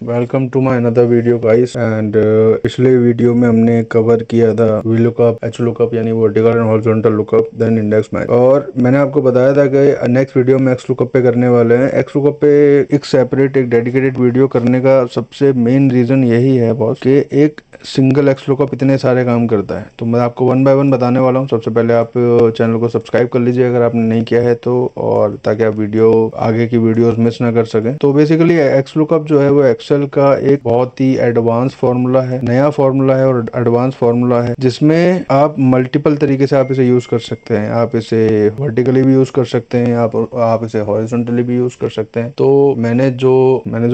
Welcome to my another video guys. And पिछले video में हमने कवर किया था वी लुकअप, एच लुकअप यानी vertical and horizontal lookup, then index match. और मैंने आपको बताया था कि नेक्स्ट वीडियो में एक्स लुकअप पे करने वाले हैं। एक्स लुकअप पे एक सेपरेट, एक डेडिकेटेड वीडियो करने का सबसे मेन रीजन यही है बॉस कि एक सिंगल एक्स लुकअप इतने सारे काम करता है। तो मैं आपको वन बाय वन बताने वाला हूँ। सबसे पहले आप चैनल को सब्सक्राइब कर लीजिए अगर आपने नहीं किया है तो, और ताकि आप आगे की वीडियोस मिस ना कर सकें। तो बेसिकली एक्स लुकअप जो है वो एक्सेल का एक बहुत ही एडवांस फार्मूला है, नया फार्मूला है और एडवांस फार्मूला है, जिसमें आप मल्टीपल तरीके से आप इसे यूज कर सकते हैं। आप इसे वर्टिकली भी यूज कर सकते हैं, आप इसे हॉरिजॉन्टली भी यूज कर सकते हैं। तो मैंने जो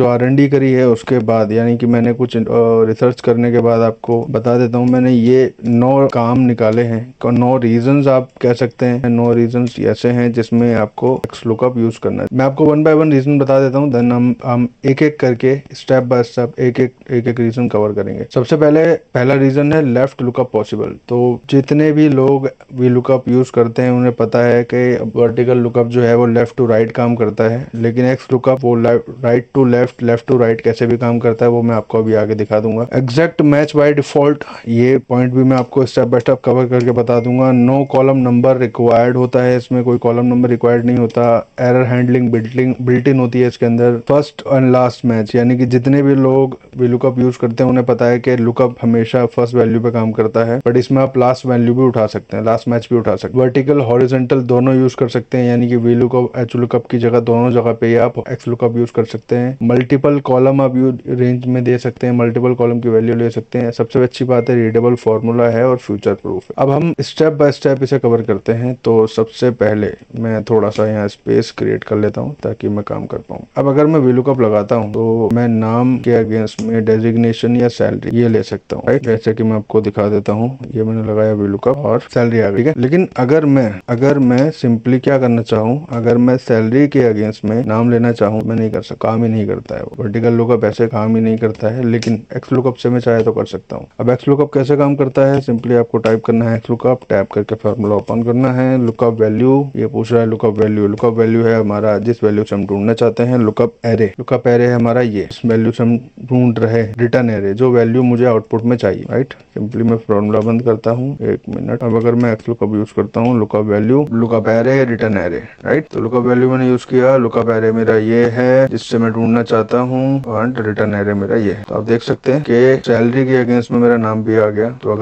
R&D करी है उसके बाद, यानी कि मैंने कुछ रिसर्च करने के बाद आपको बता देता हूँ। मैंने ये 9 काम निकाले हैं, 9 रीजंस आप कह सकते हैं, 9 रीजंस ऐसे हैं जिसमें आपको एक्स लुकअप यूज करना है। मैं आपको वन बाय वन रीजन बता देता हूँ, देन हम एक एक करके स्टेप बाय स्टेप एक एक रीजन कवर करेंगे। सबसे पहला रीजन है लेफ्ट लुकअप पॉसिबल। तो जितने भी लोग वी लुकअप यूज करते हैं उन्हें पता है कि वर्टिकल लुकअप जो है वो लेफ्ट टू राइट काम करता है, लेकिन एक्स लुकअप वो right to left, left to right कैसे भी काम करता है वो मैं आपको अभी आगे दिखा दूंगा। एग्जैक्ट मैच बाय डिफॉल्ट, ये पॉइंट भी मैं आपको स्टेप बाय स्टेप कवर करके बता दूंगा। नो कॉलम नंबर रिक्वायर्ड होता है, इसमें कोई कॉलम नंबर रिक्वायर्ड नहीं होता। एरर हैंडलिंग बिल्ट इन होती है इसके अंदर। फर्स्ट एंड लास्ट मैच, यानी कि जितने भी लोग वी लुकअप यूज करते हैं उन्हें पता है कि लुकअप हमेशा फर्स्ट वैल्यू पे काम करता है, बट इसमें आप लास्ट वैल्यू भी उठा सकते हैं, लास्ट मैच भी उठा सकते हैं। वर्टिकल हॉरिजॉन्टल दोनों यूज कर सकते हैं, यानी कि वी लुकअप एच लुकअप की जगह दोनों जगह पे आप एक्स लुकअप यूज कर सकते हैं। मल्टीपल कॉलम आप रेंज में दे सकते हैं, मल्टीपल कॉलम की वैल्यू ले सकते हैं। सबसे अच्छी बात है रीडेबल फॉर्मूला है और फ्यूचर प्रूफ है। अब हम स्टेप बाय स्टेप इसे कवर करते हैं। तो सबसे पहले मैं थोड़ा सा यहाँ स्पेस क्रिएट कर लेता हूँ ताकि मैं काम कर पाऊँ। अब अगर मैं वी लुकअप लगाता हूँ तो मैं नाम के अगेंस्ट में डेजिग्नेशन या सैलरी ये ले सकता हूँ, राइट। जैसे कि मैं आपको दिखा देता हूँ, ये मैंने लगाया वी लुकअप और सैलरी आ गई, ठीक है। लेकिन अगर मैं सिंपली क्या करना चाहूँ, अगर मैं सैलरी के अगेंस्ट में नाम लेना चाहूँ, मैं नहीं कर सकता, काम ही नहीं करता है। वर्टिकल लुकअप ऐसे काम ही नहीं करता है, लेकिन एक्स लुकअप से मैं चाहे तो कर सकता हूँ। अब एक्स लुकअप कैसे काम करता है, सिंपली आपको टाइप करना है एक्स लुकअप, टैप करके फार्मूला ओपन करना है। लुकअप वैल्यू, ये पूछ रहा है लुकअप वैल्यू। लुकअप वैल्यू है हमारा जिस वैल्यू से हम ढूंढना चाहते हैं। लुकअप एरे, लुकअप एरे है हमारा ये, इस वैल्यू से हम ढूंढ रहे हैं रिटर्न एरे, जो वैल्यू मुझे आउटपुट में चाहिए, राइट। सिंपली मैं फार्मूला बंद करता हूँ, 1 मिनट। अब अगर मैं एक्स लुकअप यूज करता हूँ, lookup value, lookup array, return array, right. तो लुकअप वैल्यू मैंने यूज किया, लुकअप एरे मेरा ये है जिससे मैं ढूंढना चाहता हूँ, और रिटर्न एरे मेरा ये है। तो आप देख सकते हैं कि सैलरी के अगेंस्ट में मेरा नाम भी आ गया। तो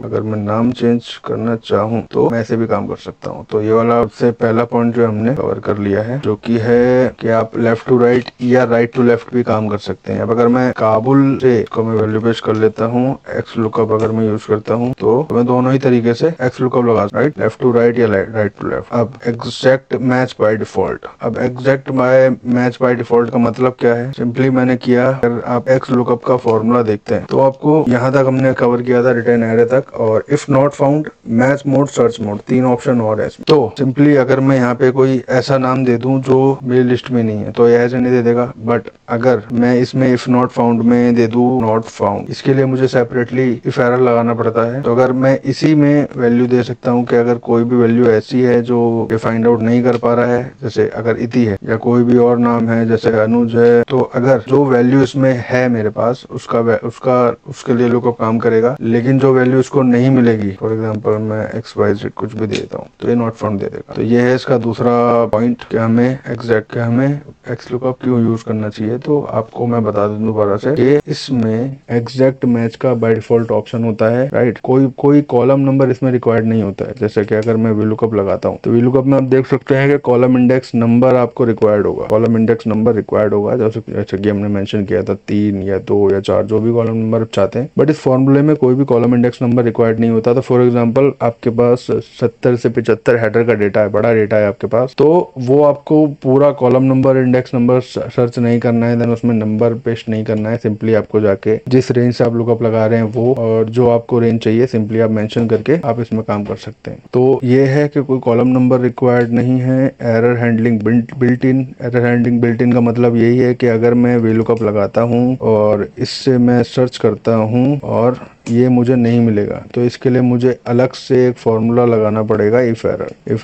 अगर मैं नाम चेंज करना चाहूँ तो मैं ऐसे भी काम कर सकता हूँ। तो ये वाला सबसे पहला पॉइंट जो हमने कवर कर लिया है, जो कि है कि आप लेफ्ट टू राइट या राइट टू लेफ्ट भी काम कर सकते हैं। अब अगर मैं काबुल से इसको मैं वैल्यू पेश कर लेता हूँ, एक्स लुकअप अगर मैं यूज करता हूँ तो मैं दोनों ही तरीके से एक्स लुकअप लगा, राइट, लेफ्ट टू राइट या राइट टू लेफ्ट। अब एग्जैक्ट मैच बाय डिफॉल्ट, अब एग्जैक्ट मैच बाय डिफॉल्ट का मतलब क्या है, सिंपली मैंने किया, अगर आप एक्स लुकअप का फॉर्मूला देखते हैं तो आपको यहाँ तक हमने कवर किया था रिटर्न एरे तक, और if not found, match mode, search mode, 3 option और है। तो सिंपली अगर मैं यहाँ पे कोई ऐसा नाम दे दूं जो मेरी लिस्ट में नहीं है तो ये ऐसे नहीं दे देगा, बट अगर मैं इसमें इफ नॉट फाउंड में दे दूं नॉट फाउंड, इसके लिए मुझे सेपरेटली इफ एरर लगाना पड़ता है। तो अगर मैं इसी में वैल्यू दे सकता हूँ कि अगर कोई भी वैल्यू ऐसी है जो ये फाइंड आउट नहीं कर पा रहा है, जैसे अगर इति है या कोई भी और नाम है जैसे अनुज है, तो अगर जो वैल्यू इसमें है मेरे पास उसके लिए लुकअप काम करेगा, लेकिन जो वैल्यू उसको नहीं मिलेगी, फॉर एग्जांपल मैं XYZ कुछ भी देता हूँ तो ये नॉट फाउंड दे देगा। तो ये है इसका दूसरा पॉइंट कि हमें एक्स लुकअप क्यों यूज करना चाहिए। तो आपको मैं बता दूं दोबारा से कि इसमें एग्जैक्ट मैच का बाय डिफॉल्ट ऑप्शन होता है, राइट। कोई कॉलम नंबर इसमें रिक्वायर्ड नहीं होता है। जैसे कि अगर मैं वी लुकअप लगाता हूँ तो वी लुकअप में आप देख सकते हैं कि कॉलम इंडेक्स नंबर आपको रिक्वायर्ड होगा, कॉलम इंडेक्स नंबर रिक्वायर्ड होगा, जैसे कि हमने मेंशन किया था 3 या 2 या 4 जो भी कॉलम नंबर आप चाहते हैं। बट इस फॉर्मूले में कोई भी कॉलम इंडेक्स नंबर रिक्वायर्ड नहीं होता। तो फॉर एग्जांपल आपके पास 70 से 75 हेडर का डेटा है, बड़ा डेटा है आपके पास, तो वो आपको पूरा column number, index number search नहीं करना है, देन उसमें नंबर पेस्ट नहीं करना है। सिंपली आपको जाके जिस रेंज से आप लुकअप लगा रहे हैं वो, और जो आपको रेंज चाहिए सिंपली आप मेंशन करके आप इसमें काम कर सकते हैं। तो ये है कि कोई कॉलम नंबर रिक्वायर्ड नहीं है। Error handling built in, error handling built in का मतलब यही है कि अगर मैं वी लुकअप लगाता हूँ और इससे मैं सर्च करता हूँ और ये मुझे नहीं मिलेगा, तो इसके लिए मुझे अलग से एक फॉर्मूला लगाना पड़ेगा, इफ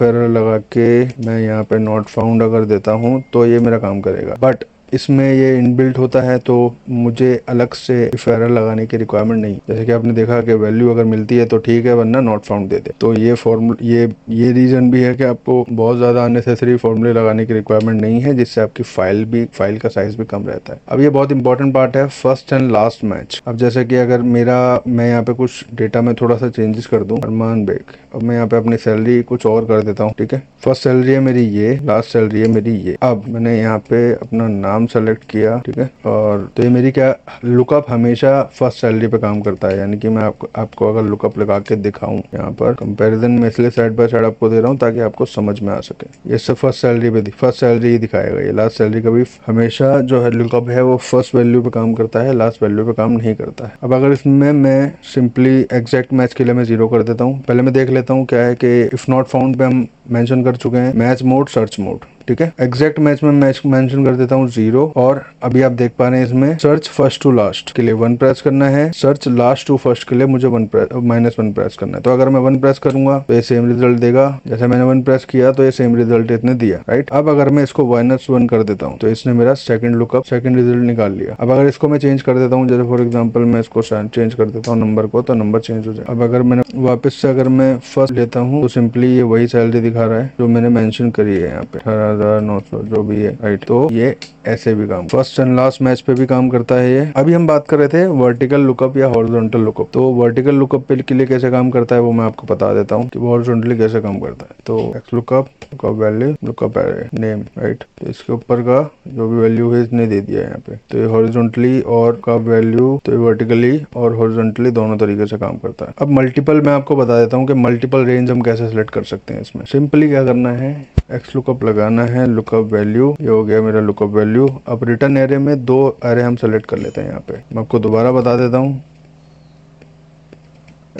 एरर लगा के मैं यहाँ पे नॉट फाउंड अगर देता हूँ तो ये मेरा काम करेगा। बट इसमें ये इनबिल्ट होता है, तो मुझे अलग से इफ एरर लगाने की रिक्वायरमेंट नहीं। जैसे कि आपने देखा कि वैल्यू अगर मिलती है तो ठीक है, वरना नॉट फाउंड दे दे। तो ये रीजन भी है कि आपको बहुत ज्यादा अननेसेसरी फॉर्मूले लगाने की रिक्वायरमेंट नहीं है, जिससे आपकी फाइल का साइज भी कम रहता है। अब ये बहुत इंपॉर्टेंट पार्ट है, फर्स्ट एंड लास्ट मैच। अब जैसे कि अगर मैं यहाँ पे कुछ डेटा में थोड़ा सा चेंजेस कर दूं, अरमान बेग, अब मैं यहाँ पे अपनी सैलरी कुछ और कर देता हूँ, ठीक है। फर्स्ट सैलरी है मेरी ये, लास्ट सैलरी है मेरी ये। अब मैंने यहाँ पे अपना नाम सेलेक्ट किया, ठीक है, और तो ये मेरी क्या लुकअप हमेशा फर्स्ट सैलरी पे काम करता है। यानी कि मैं आपको अगर लुकअप लगा के दिखाऊं, यहाँ पर कंपैरिजन में इसलिए साइड बाय साइड आपको दे रहा हूँ ताकि आपको समझ में आ सके। ये सब फर्स्ट सैलरी पे फर्स्ट सैलरी ही दिखाएगा, ये लास्ट सैलरी का भी हमेशा जो है लुकअप है वो फर्स्ट वैल्यू पे काम करता है, लास्ट वैल्यू पे काम नहीं करता है। अब अगर इसमें मैं सिंपली एग्जैक्ट मैच के लिए मैं 0 कर देता हूँ। पहले मैं देख लेता हूँ क्या है कि इफ नॉट फाउंड पे हम मेंशन कर चुके हैं मैच मोड, सर्च मोड, ठीक है। एग्जैक्ट मैच में मैं मेंशन कर देता हूँ 0, और अभी आप देख पा रहे हैं इसमें सर्च फर्स्ट टू लास्ट के लिए 1 प्रेस करना है, सर्च लास्ट टू फर्स्ट के लिए मुझे -1 प्रेस करना है। तो अगर मैं 1 प्रेस करूंगा तो ये सेम रिजल्ट देगा, जैसे मैंने 1 प्रेस किया तो ये सेम रिजल्ट इसने दिया, राइट। अब अगर मैं इसको -1 कर देता हूँ तो इसने मेरा सेकंड लुकअप सेकंड रिजल्ट निकाल लिया। अब अगर इसको मैं चेंज कर देता हूँ, जैसे फॉर एग्जाम्पल मैं इसको चेंज कर देता हूँ नंबर को, तो नंबर चेंज हो जाए। अब अगर मैंने वापस से अगर मैं फर्स्ट लेता हूँ तो सिंपली ये वही सैलरी दिखा रहा है जो मैंने मेंशन करी है यहाँ पे, 18,900 जो भी है, राइट। तो ये ऐसे भी काम फर्स्ट एंड लास्ट मैच पे भी काम करता है ये। अभी हम बात कर रहे थे वर्टिकल लुकअप या हॉरिजॉन्टल लुकअप। तो वर्टिकल लुकअप के लिए कैसे काम करता है वो मैं आपको बता देता हूँ कि वो हॉरिजॉन्टली कैसे काम करता है। तो x lookup value lookup array name, right. तो इसके ऊपर का जो भी वैल्यू है इसने दे दिया है यहाँ पे। तो ये हॉरिजॉन्टली और का वैल्यू, तो ये वर्टिकली और हॉरिजॉन्टली दोनों तरीके से काम करता है। अब मल्टीपल मैं आपको बता देता हूँ कि मल्टीपल रेंज हम कैसे सिलेक्ट कर सकते हैं। इसमें सिंपली क्या करना है, एक्स लुकअप लगाना है, लुकअप वैल्यू, ये हो गया मेरा लुकअप वैल्यू। अब रिटर्न एरे में 2 एरे हम सेलेक्ट कर लेते हैं यहाँ पे। मैं आपको दोबारा बता देता हूँ,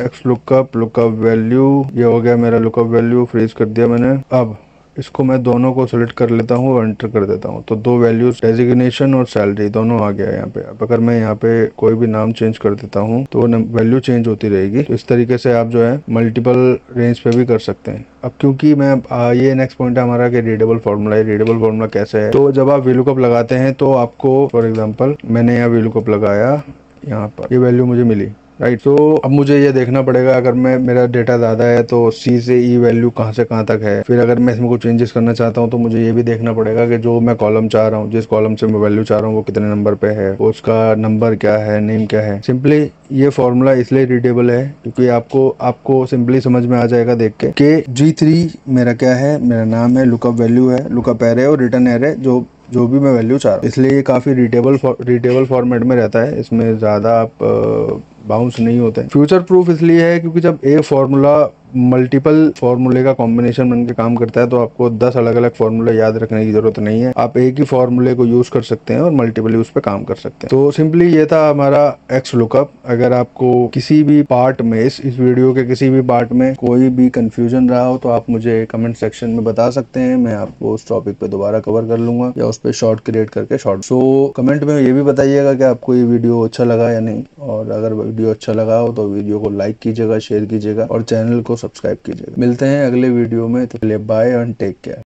एक्स लुकअप वैल्यू, ये हो गया मेरा लुकअप वैल्यू, फ्रीज कर दिया मैंने। अब इसको मैं दोनों को सिलेक्ट कर लेता हूँ और एंटर कर देता हूँ, तो 2 वैल्यूज डेजिग्नेशन और सैलरी दोनों आ गया यहाँ पे। अब अगर मैं यहाँ पे कोई भी नाम चेंज कर देता हूँ तो वैल्यू चेंज होती रहेगी। तो इस तरीके से आप जो है मल्टीपल रेंज पे भी कर सकते हैं। अब क्योंकि मैं ये नेक्स्ट पॉइंट है हमारा कि रीडेबल फार्मूला है। रीडेबल फार्मूला कैसे है, तो जब आप वीलुकअप लगाते हैं तो आपको फॉर एग्जाम्पल मैंने यहाँ वीलुकअप लगाया, यहाँ पर ये वैल्यू मुझे मिली, राइट। तो अब मुझे ये देखना पड़ेगा अगर मेरा डेटा ज़्यादा है तो C से E वैल्यू कहाँ से कहाँ तक है। फिर अगर मैं इसमें कुछ चेंजेस करना चाहता हूँ तो मुझे ये भी देखना पड़ेगा कि जो मैं कॉलम चाह रहा हूँ, जिस कॉलम से मैं वैल्यू चाह रहा हूँ वो कितने नंबर पे है, उसका नंबर क्या है, नेम क्या है। सिंपली ये फॉर्मूला इसलिए रीडेबल है क्योंकि आपको सिंपली समझ में आ जाएगा देख के कि G3 मेरा क्या है, मेरा नाम है, लुकअप वैल्यू है, लुकअप एरे और रिटर्न एरे जो भी मैं वैल्यू चाह रहा हूँ। इसलिए ये काफ़ी रीडेबल फॉर्मेट में रहता है, इसमें ज़्यादा आप बाउंस नहीं होते हैं। फ्यूचर प्रूफ इसलिए है क्योंकि जब एक फॉर्मूला मल्टीपल फॉर्मूले का कॉम्बिनेशन बनके काम करता है तो आपको 10 अलग अलग फॉर्मूले याद रखने की जरूरत नहीं है। आप एक ही फॉर्मूले को यूज कर सकते हैं और मल्टीपल यूज पे काम कर सकते हैं। तो सिंपली ये था हमारा एक्स लुकअप। अगर आपको किसी भी पार्ट में इस वीडियो के किसी भी पार्ट में कोई भी कंफ्यूजन रहा हो तो आप मुझे कमेंट सेक्शन में बता सकते हैं, मैं आपको उस टॉपिक पे दोबारा कवर कर लूंगा या उस पर शॉर्ट क्रिएट करके शॉर्ट। सो कमेंट में ये भी बताइएगा कि आपको ये वीडियो अच्छा लगा या नहीं, और अगर वीडियो अच्छा लगा हो तो वीडियो को लाइक कीजिएगा, शेयर कीजिएगा और चैनल को सब्सक्राइब कीजिएगा। मिलते हैं अगले वीडियो में, तो बाय एंड टेक केयर।